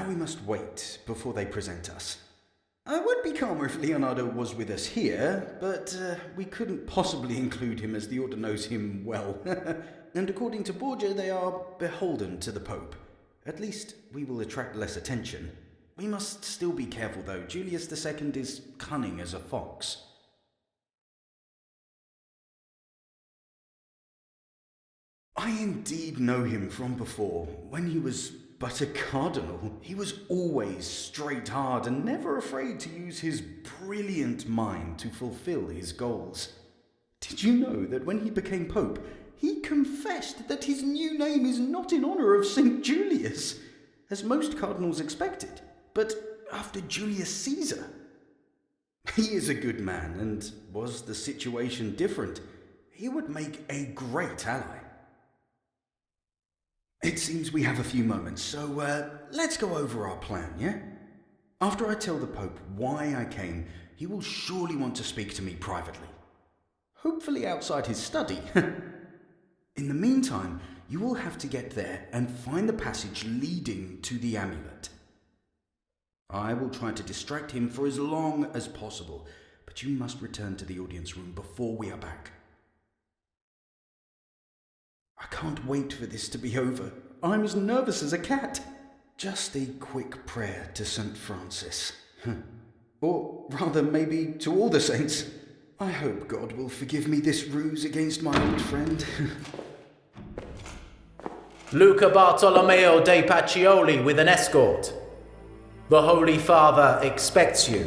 Now we must wait before they present us. I would be calmer if Leonardo was with us here, but we couldn't possibly include him as the Order knows him well. And according to Borgia, they are beholden to the Pope. At least we will attract less attention. We must still be careful though. Julius II is cunning as a fox. I indeed know him from before. When he was but a cardinal, he was always straight hard and never afraid to use his brilliant mind to fulfill his goals. Did you know that when he became Pope, he confessed that his new name is not in honour of St. Julius, as most cardinals expected, but after Julius Caesar? He is a good man, and was the situation different, he would make a great ally. It seems we have a few moments, so let's go over our plan, yeah? After I tell the Pope why I came, he will surely want to speak to me privately. Hopefully outside his study. In the meantime, you will have to get there and find the passage leading to the amulet. I will try to distract him for as long as possible, but you must return to the audience room before we are back. I can't wait for this to be over. I'm as nervous as a cat. Just a quick prayer to St. Francis. Or rather, maybe to all the saints. I hope God will forgive me this ruse against my old friend. Luca Bartolomeo de Pacioli with an escort. The Holy Father expects you.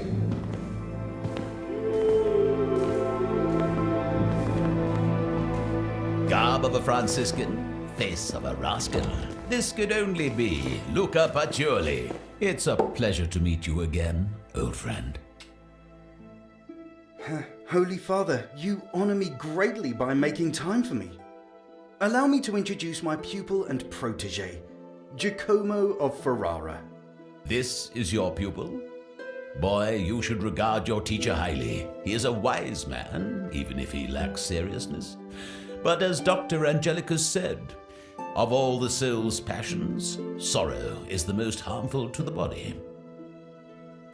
Garb of a Franciscan, face of a rascal. This could only be Luca Pacioli. It's a pleasure to meet you again, old friend. Holy Father, you honor me greatly by making time for me. Allow me to introduce my pupil and protege, Giacomo of Ferrara. This is your pupil? Boy, you should regard your teacher highly. He is a wise man, even if he lacks seriousness. But as Dr. Angelicus said, of all the soul's passions, sorrow is the most harmful to the body.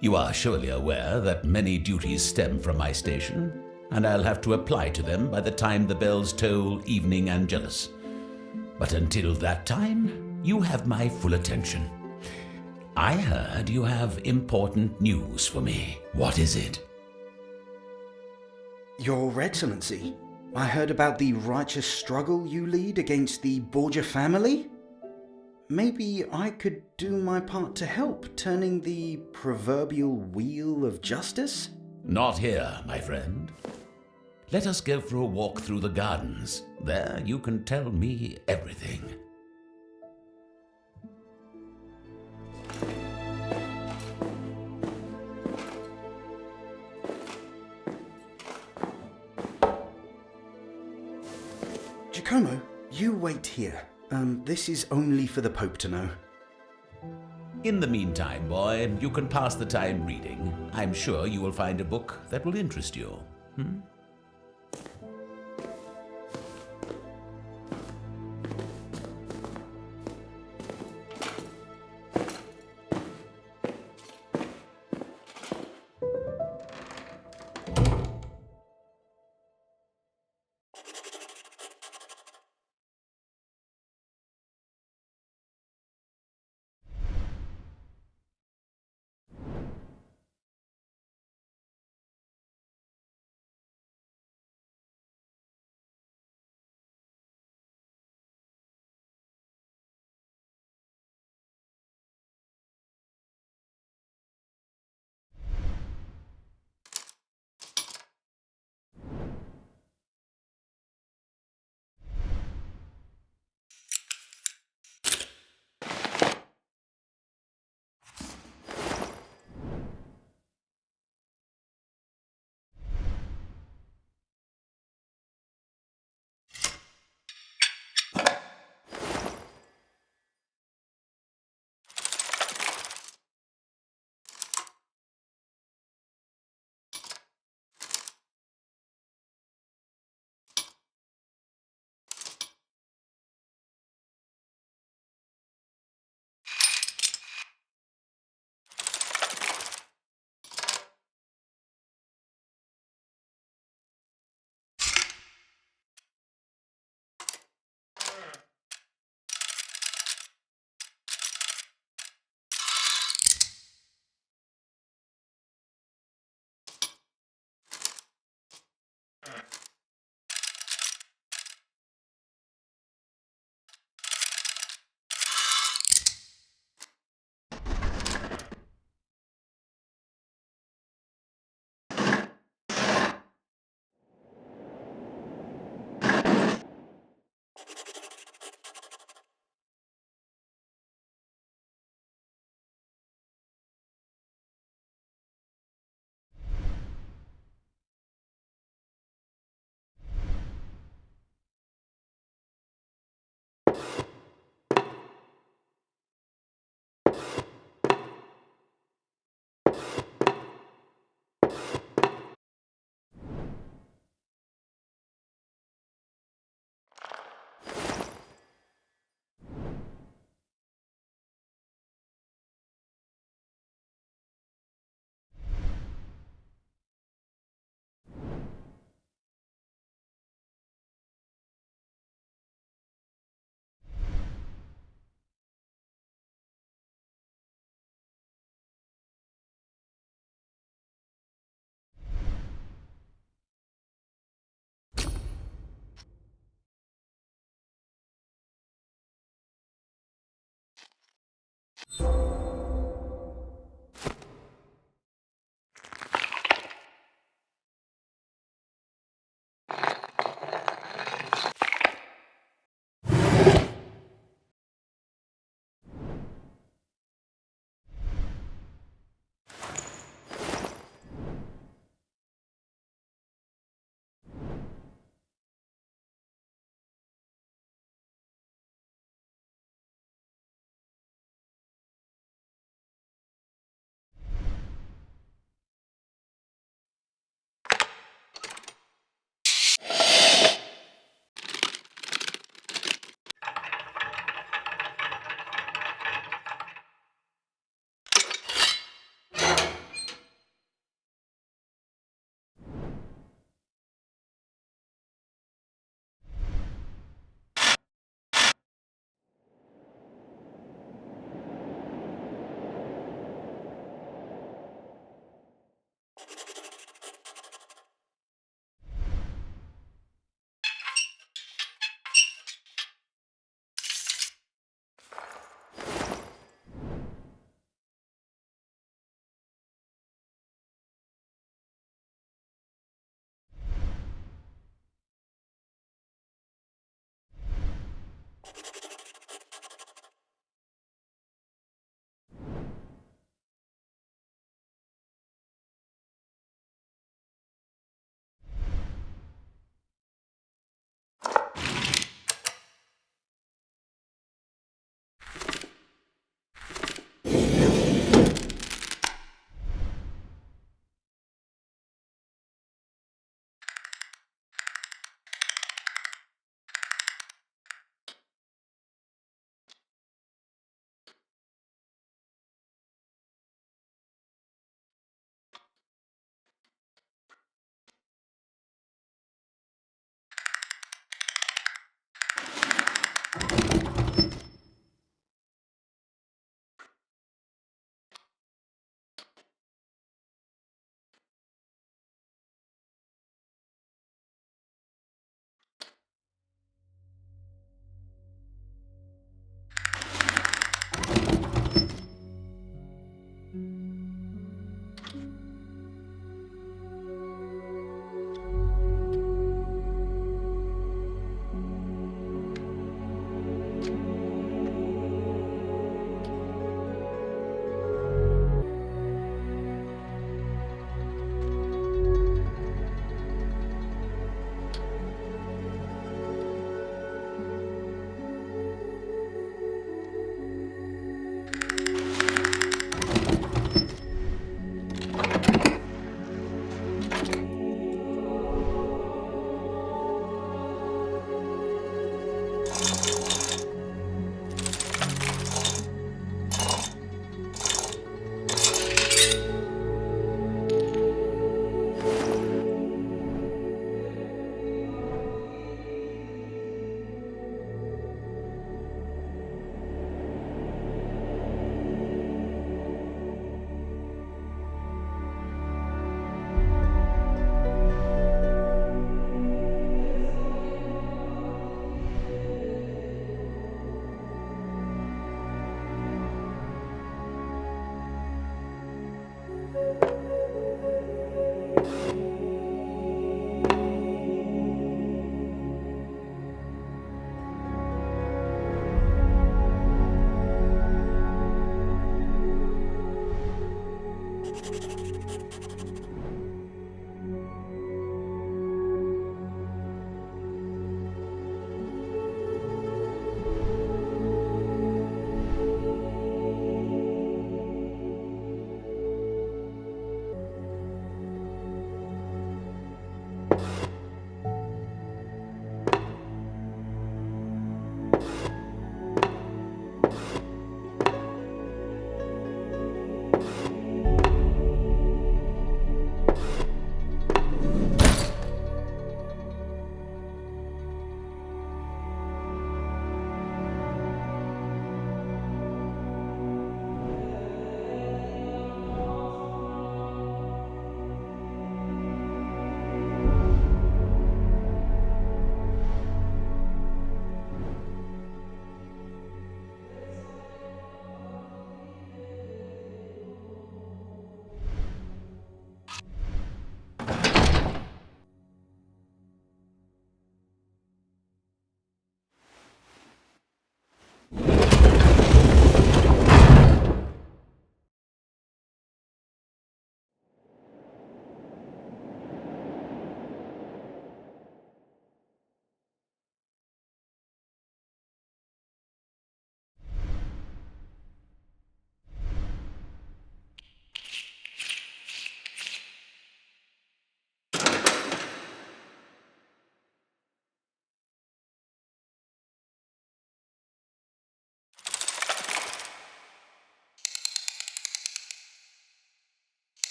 You are surely aware that many duties stem from my station, and I'll have to apply to them by the time the bells toll evening Angelus. But until that time, you have my full attention. I heard you have important news for me. What is it? Your Excellency, I heard about the righteous struggle you lead against the Borgia family. Maybe I could do my part to help, turning the proverbial wheel of justice? Not here, my friend. Let us go for a walk through the gardens. There you can tell me everything. Giacomo, you wait here. This is only for the Pope to know. In the meantime, boy, you can pass the time reading. I'm sure you will find a book that will interest you.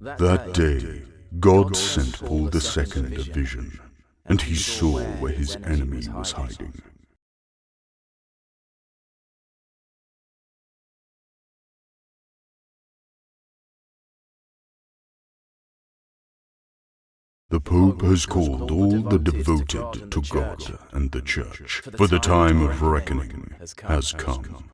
That day, God sent Paul II a vision, and he saw where his enemy was hiding. The Pope has called all the devoted to God and the Church, for the time of reckoning has come.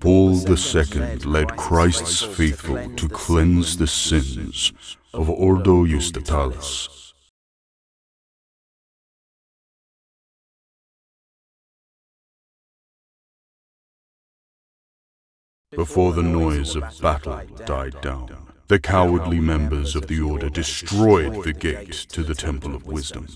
Paul II led Christ's faithful to cleanse the sins of Ordo Justitalis. Before the noise of battle died down, the cowardly members of the Order destroyed the gate to the Temple of Wisdom.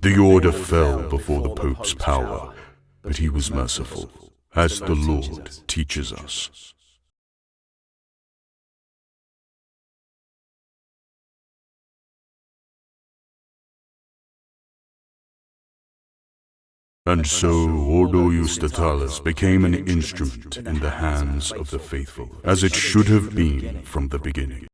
The Order fell before the Pope's power, but he was merciful, as the Lord teaches us. And so Ordo Justitalis became an instrument in the hands of the faithful, as it should have been from the beginning.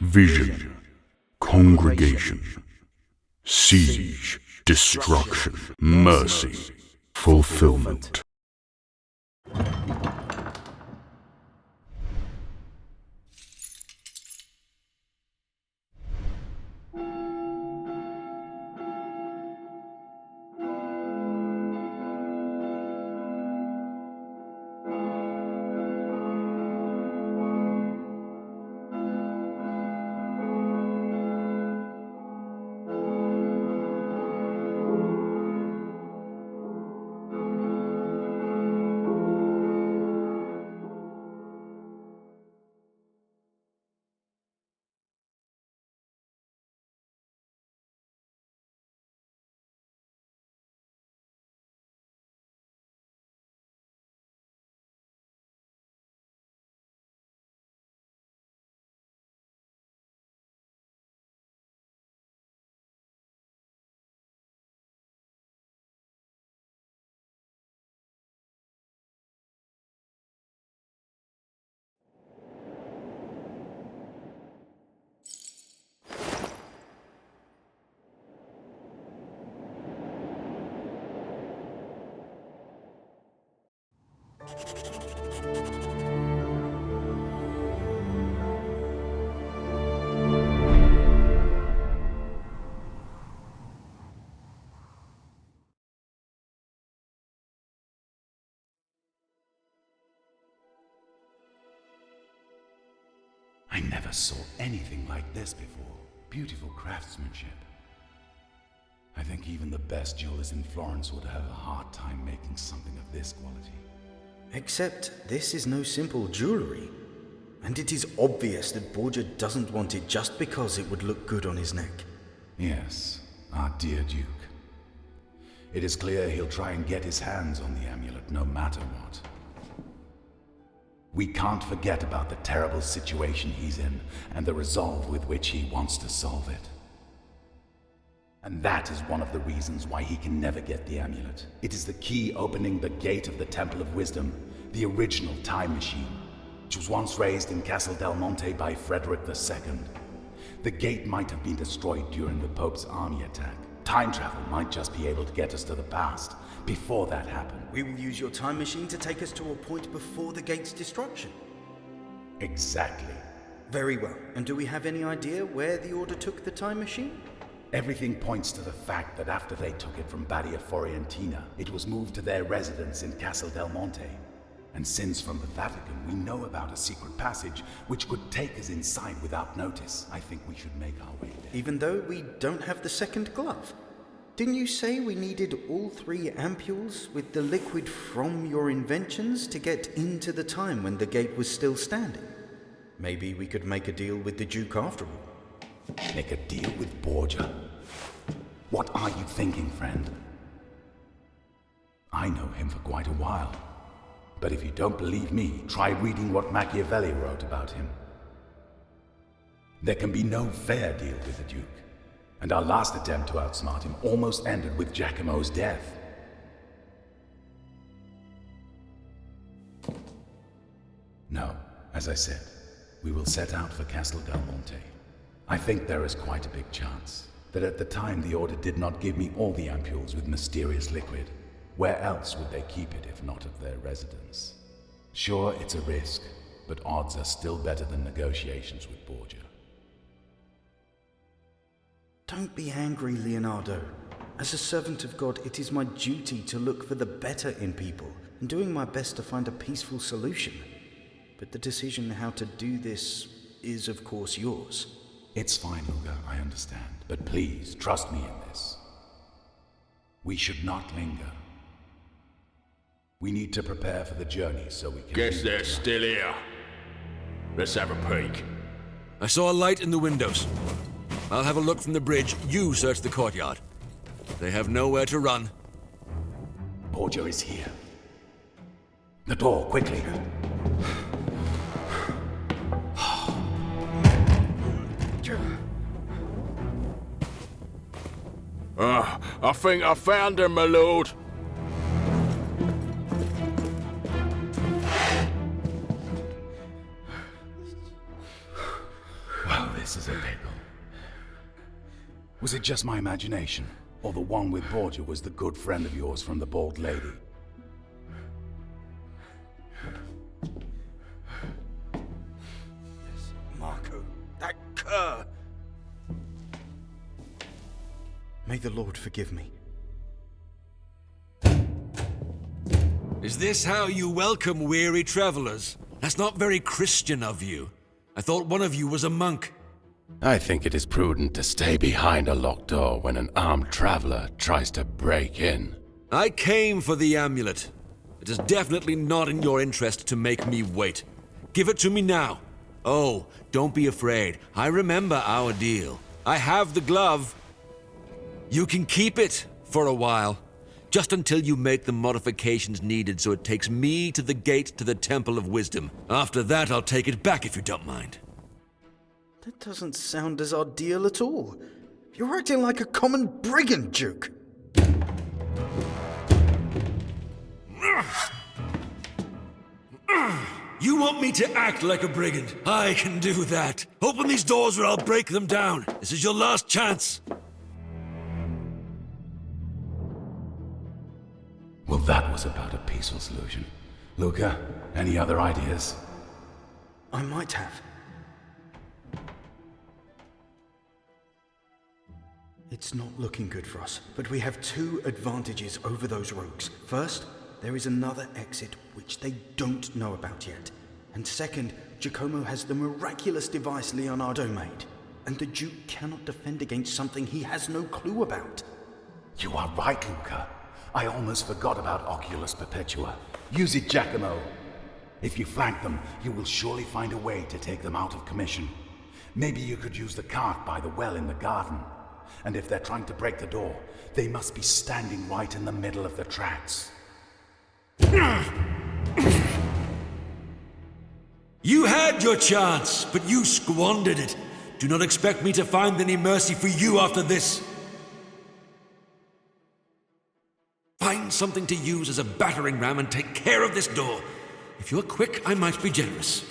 vision, congregation, siege, destruction, mercy, fulfillment. I never saw anything like this before. Beautiful craftsmanship. I think even the best jewelers in Florence would have a hard time making something of this quality. Except this is no simple jewellery. And it is obvious that Borgia doesn't want it just because it would look good on his neck. Yes, our dear Duke. It is clear he'll try and get his hands on the amulet no matter what. We can't forget about the terrible situation he's in and the resolve with which he wants to solve it. And that is one of the reasons why he can never get the amulet. It is the key opening the gate of the Temple of Wisdom, the original time machine, which was once raised in Castle Del Monte by Frederick II. The gate might have been destroyed during the Pope's army attack. Time travel might just be able to get us to the past, before that happened. We will use your time machine to take us to a point before the gate's destruction. Exactly. Very well. And do we have any idea where the Order took the time machine? Everything points to the fact that after they took it from Badia Forientina, it was moved to their residence in Castle Del Monte. And since from the Vatican we know about a secret passage which could take us inside without notice, I think we should make our way there. Even though we don't have the second glove? Didn't you say we needed all 3 ampules with the liquid from your inventions to get into the time when the gate was still standing? Maybe we could make a deal with the Duke after all. Make a deal with Borgia? What are you thinking, friend? I know him for quite a while. But if you don't believe me, try reading what Machiavelli wrote about him. There can be no fair deal with the Duke. And our last attempt to outsmart him almost ended with Giacomo's death. No, as I said, we will set out for Castle Del Monte. I think there is quite a big chance that at the time the Order did not give me all the ampules with mysterious liquid. Where else would they keep it if not at their residence? Sure, it's a risk, but odds are still better than negotiations with Borgia. Don't be angry, Leonardo. As a servant of God, it is my duty to look for the better in people and doing my best to find a peaceful solution. But the decision how to do this is, of course, yours. It's fine, Luca, I understand. But please, trust me in this. We should not linger. We need to prepare for the journey so we can... Guess they're still here. Let's have a peek. I saw a light in the windows. I'll have a look from the bridge. You search the courtyard. They have nowhere to run. Borgia is here. The door, quickly. I think I found him, my lord. Well, this is Was it just my imagination? Or the one with Borgia was the good friend of yours from the Bald Lady? Yes, Marco. That cur! May the Lord forgive me. Is this how you welcome weary travelers? That's not very Christian of you. I thought one of you was a monk. I think it is prudent to stay behind a locked door when an armed traveler tries to break in. I came for the amulet. It is definitely not in your interest to make me wait. Give it to me now. Oh, don't be afraid. I remember our deal. I have the glove. You can keep it for a while. Just until you make the modifications needed so it takes me to the gate to the Temple of Wisdom. After that, I'll take it back if you don't mind. That doesn't sound as our deal at all. You're acting like a common brigand, Duke. You want me to act like a brigand? I can do that. Open these doors or I'll break them down. This is your last chance. Well, that was about a peaceful solution. Luca, any other ideas? I might have. It's not looking good for us, but we have two advantages over those rogues. First, there is another exit which they don't know about yet. And second, Giacomo has the miraculous device Leonardo made. And the Duke cannot defend against something he has no clue about. You are right, Luca. I almost forgot about Oculus Perpetua. Use it, Giacomo. If you flank them, you will surely find a way to take them out of commission. Maybe you could use the cart by the well in the garden. And if they're trying to break the door, they must be standing right in the middle of the tracks. You had your chance, but you squandered it. Do not expect me to find any mercy for you after this. Find something to use as a battering ram and take care of this door. If you're quick, I might be generous.